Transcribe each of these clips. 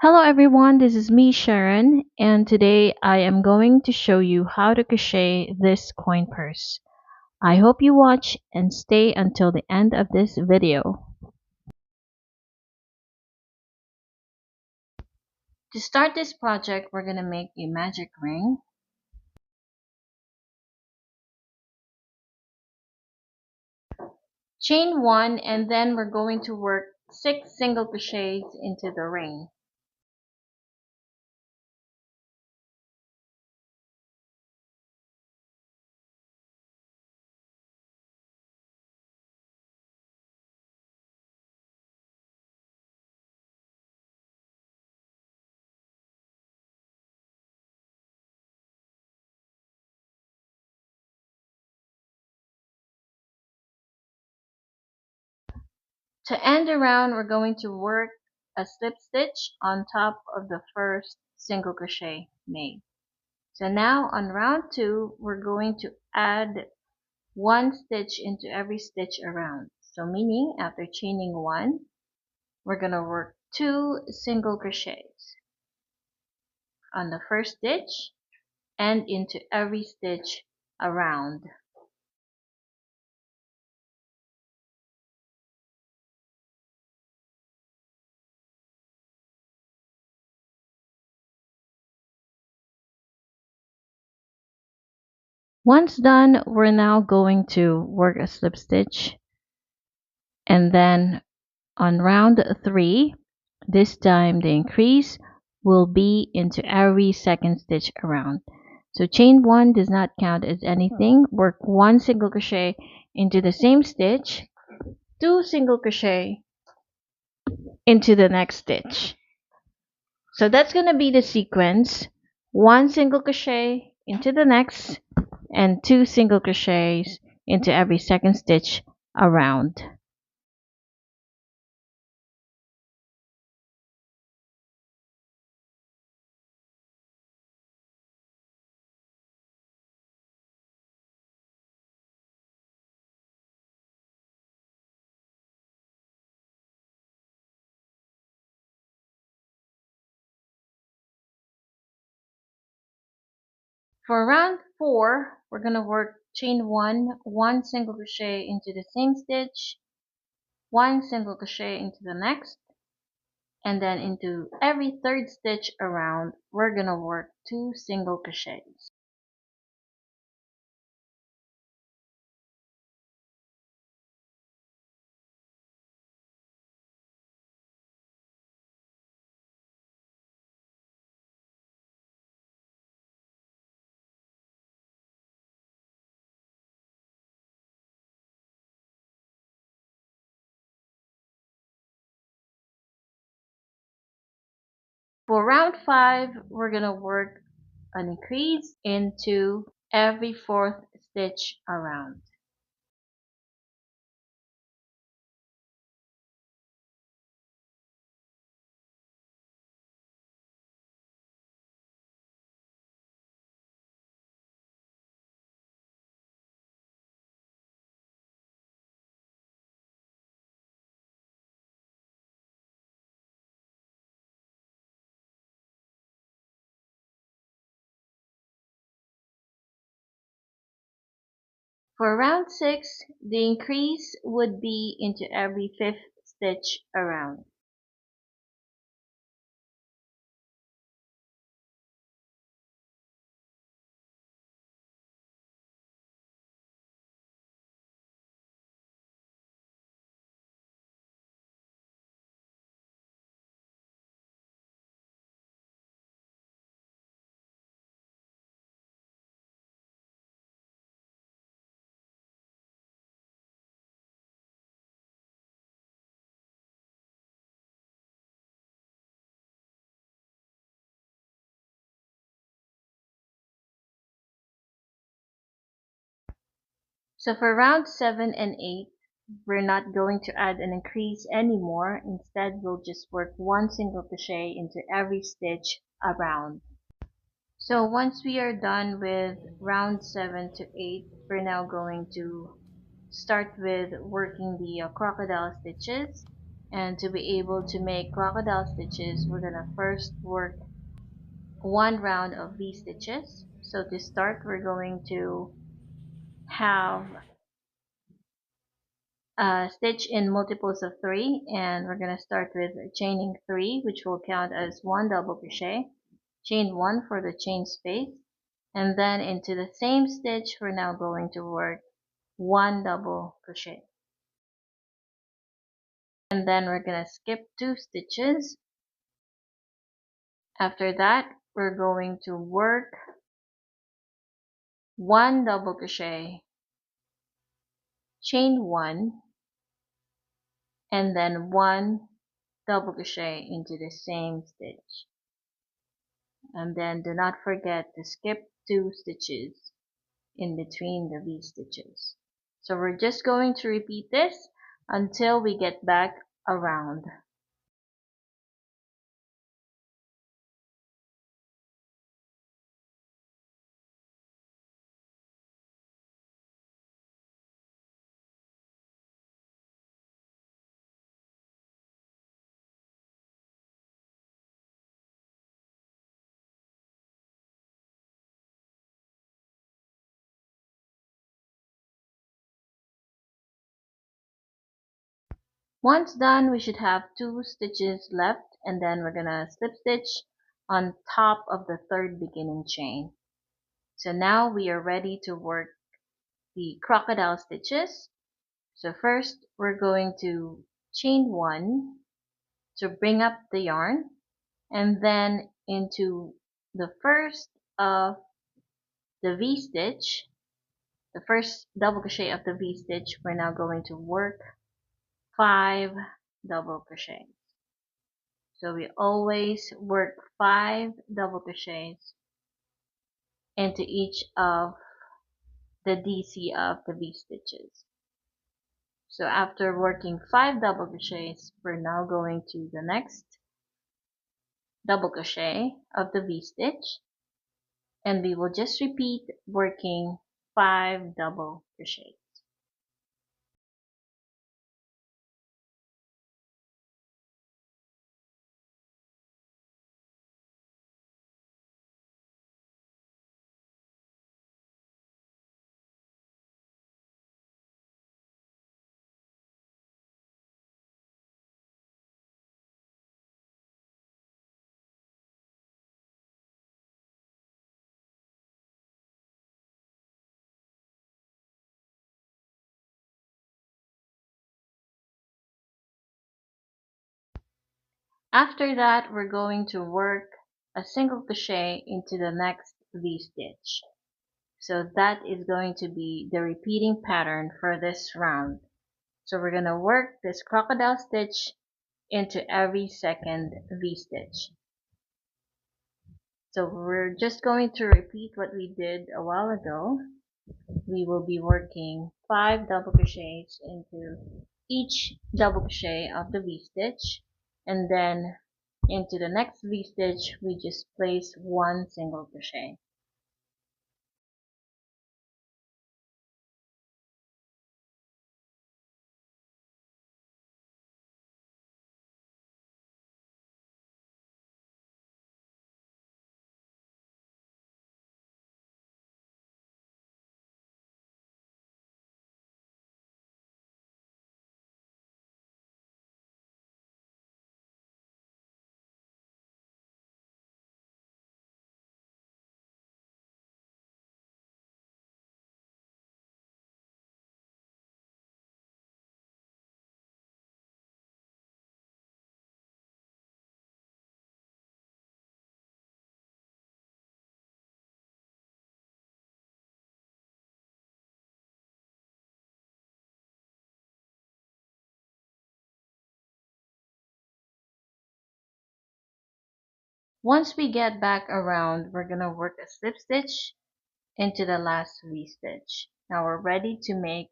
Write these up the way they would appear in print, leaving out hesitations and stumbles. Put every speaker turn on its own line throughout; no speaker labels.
Hello everyone, this is me Sharon, and today I am going to show you how to crochet this coin purse. I hope you watch and stay until the end of this video. To start this project, we're going to make a magic ring. Chain 1 and then we're going to work 6 single crochets into the ring. To end around, we're going to work a slip stitch on top of the first single crochet made. So now on round 2, we're going to add one stitch into every stitch around. So meaning after chaining 1, we're going to work 2 single crochets on the first stitch and into every stitch around. Once done, we're now going to work a slip stitch, and then on round 3, this time the increase will be into every second stitch around. So chain 1 does not count as anything. Work 1 single crochet into the same stitch, 2 single crochet into the next stitch. So that's going to be the sequence: 1 single crochet into the next and 2 single crochets into every second stitch around. For round 4, we're going to work chain 1, 1 single crochet into the same stitch, 1 single crochet into the next, and then into every third stitch around, we're going to work 2 single crochets. For round 5, we're going to work an increase into every fourth stitch around. For round 6, the increase would be into every fifth stitch around. So for round 7 and 8, we're not going to add an increase anymore. Instead, we'll just work 1 single crochet into every stitch around. So once we are done with round 7 to 8, we're now going to start with working the crocodile stitches. And to be able to make crocodile stitches, we're gonna first work one round of V-stitches. So to start, we're going to have a stitch in multiples of 3, and we're going to start with chaining 3, which will count as 1 double crochet, chain 1 for the chain space, and then into the same stitch we're now going to work 1 double crochet, and then we're going to skip 2 stitches. After that, we're going to work 1 double crochet, chain 1, and then 1 double crochet into the same stitch, and then do not forget to skip 2 stitches in between the V stitches. So we're just going to repeat this until we get back around. Once done, we should have 2 stitches left, and then we're gonna slip stitch on top of the third beginning chain. So now we are ready to work the crocodile stitches. So first we're going to chain 1 to bring up the yarn, and then into the first of the V stitch, the first double crochet of the V stitch, we're now going to work 5 double crochets. So we always work 5 double crochets into each of the DC of the V stitches. So after working 5 double crochets, we're now going to the next double crochet of the V stitch, and we will just repeat working 5 double crochets. After that, we're going to work a single crochet into the next V stitch. So that is going to be the repeating pattern for this round. So we're going to work this crocodile stitch into every second V stitch. So we're just going to repeat what we did a while ago. We will be working 5 double crochets into each double crochet of the V stitch, and then into the next V stitch we just place 1 single crochet. Once we get back around, we're going to work a slip stitch into the last V stitch. Now we're ready to make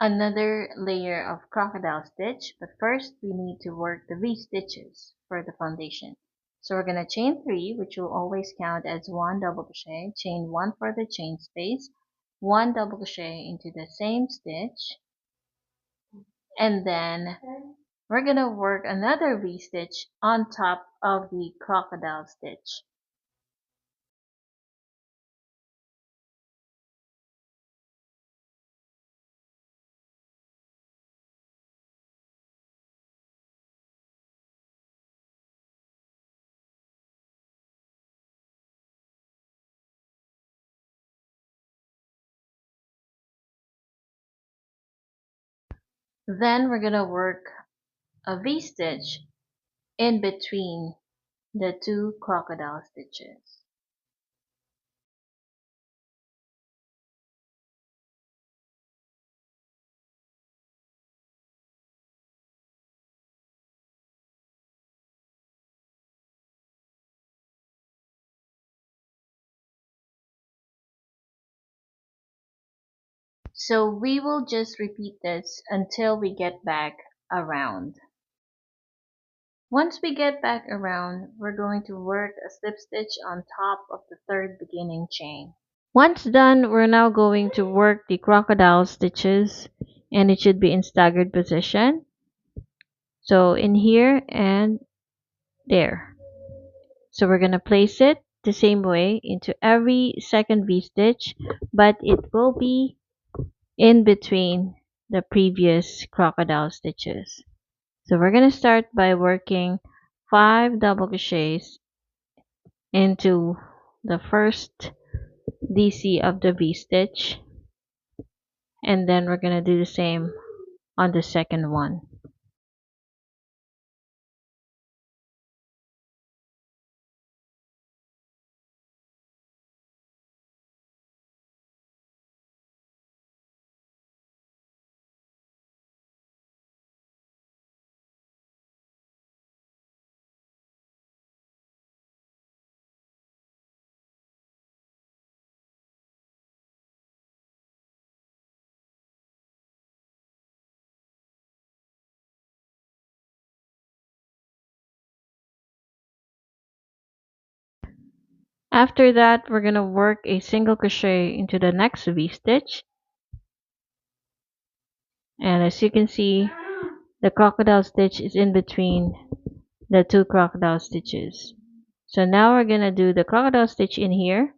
another layer of crocodile stitch, but first we need to work the V stitches for the foundation. So we're going to chain 3, which will always count as 1 double crochet, chain 1 for the chain space, 1 double crochet into the same stitch, and then we're gonna work another V-stitch on top of the crocodile stitch. Then we're gonna work a V-stitch in between the two crocodile stitches. So we will just repeat this until we get back around. Once we get back around, we're going to work a slip stitch on top of the third beginning chain. Once done, we're now going to work the crocodile stitches, and it should be in staggered position. So in here and there. So we're going to place it the same way into every second V-stitch, but it will be in between the previous crocodile stitches. So we're going to start by working 5 double crochets into the first DC of the V-stitch, and then we're going to do the same on the second one. After that, we're going to work a single crochet into the next V-stitch, and as you can see, the crocodile stitch is in between the two crocodile stitches. So now we're going to do the crocodile stitch in here,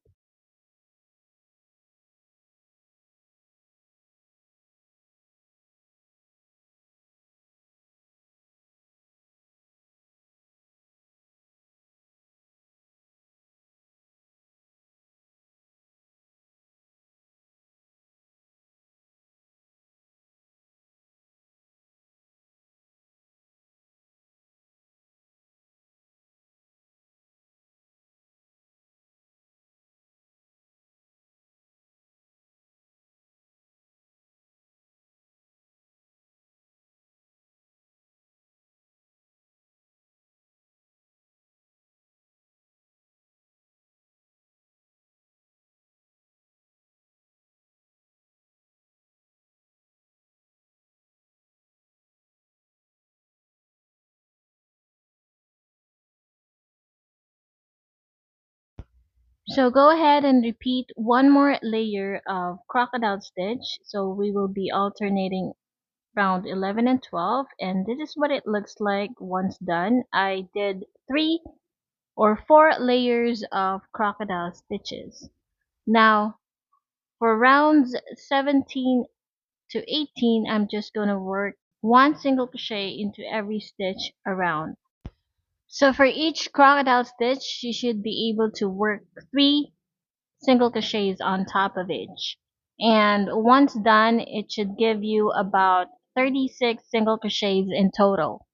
so go ahead and repeat one more layer of crocodile stitch. So we will be alternating round 11 and 12, and this is what it looks like once done. I did 3 or 4 layers of crocodile stitches. Now for rounds 17 to 18, I'm just going to work one single crochet into every stitch around. So for each crocodile stitch, you should be able to work 3 single crochets on top of each. And once done, it should give you about 36 single crochets in total.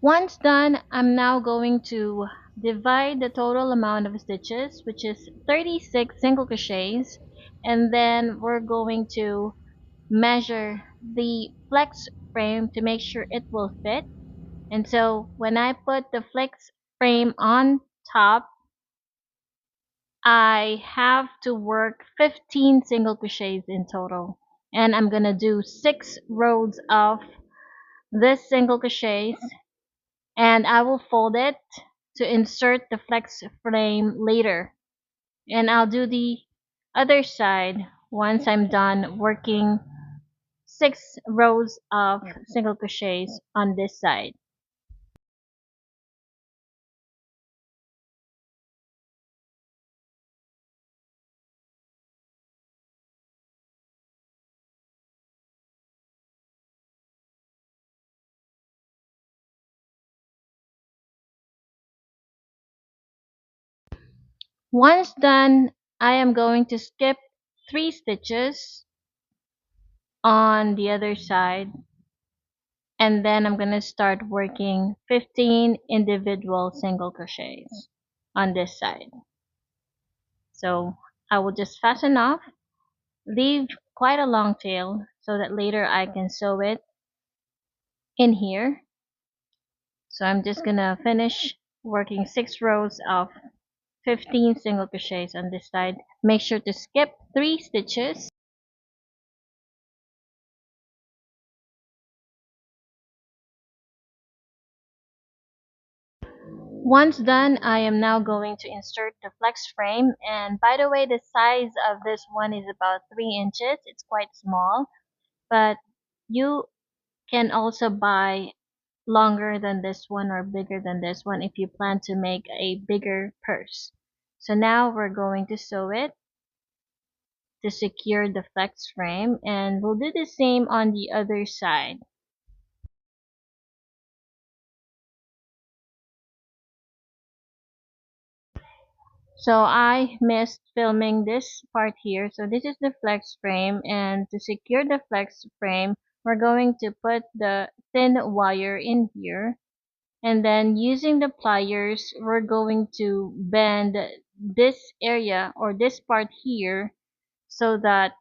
Once done, I'm now going to divide the total amount of stitches, which is 36 single crochets, and then we're going to measure the flex frame to make sure it will fit. And so when I put the flex frame on top, I have to work 15 single crochets in total. And I'm gonna do 6 rows of this single crochets, and I will fold it to insert the flex frame later. And I'll do the other side once I'm done working 6 rows of single crochets on this side. Once done, I am going to skip 3 stitches on the other side, and then I'm going to start working 15 individual single crochets on this side. So I will just fasten off, leave quite a long tail so that later I can sew it in here. So I'm just gonna finish working 6 rows of 15 single crochets on this side. Make sure to skip 3 stitches. Once done, I am now going to insert the flex frame, and by the way, the size of this one is about 3 inches. It's quite small, but you can also buy longer than this one or bigger than this one if you plan to make a bigger purse. So now we're going to sew it to secure the flex frame, and we'll do the same on the other side. So I missed filming this part here. So this is the flex frame, and to secure the flex frame, we're going to put the thin wire in here, and then using the pliers, we're going to bend this area or this part here so that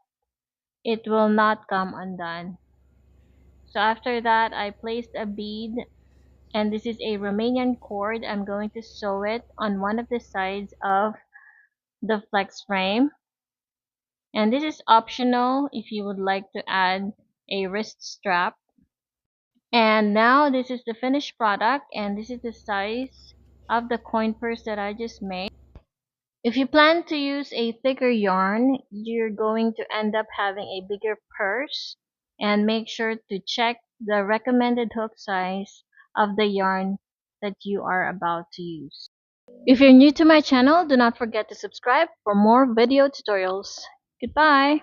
it will not come undone. So after that, I placed a bead, and this is a Romanian cord. I'm going to sew it on one of the sides of the flex frame. And this is optional if you would like to add a wrist strap. And now this is the finished product, and this is the size of the coin purse that I just made. If you plan to use a thicker yarn, you're going to end up having a bigger purse, and make sure to check the recommended hook size of the yarn that you are about to use. If you're new to my channel, do not forget to subscribe for more video tutorials. Goodbye!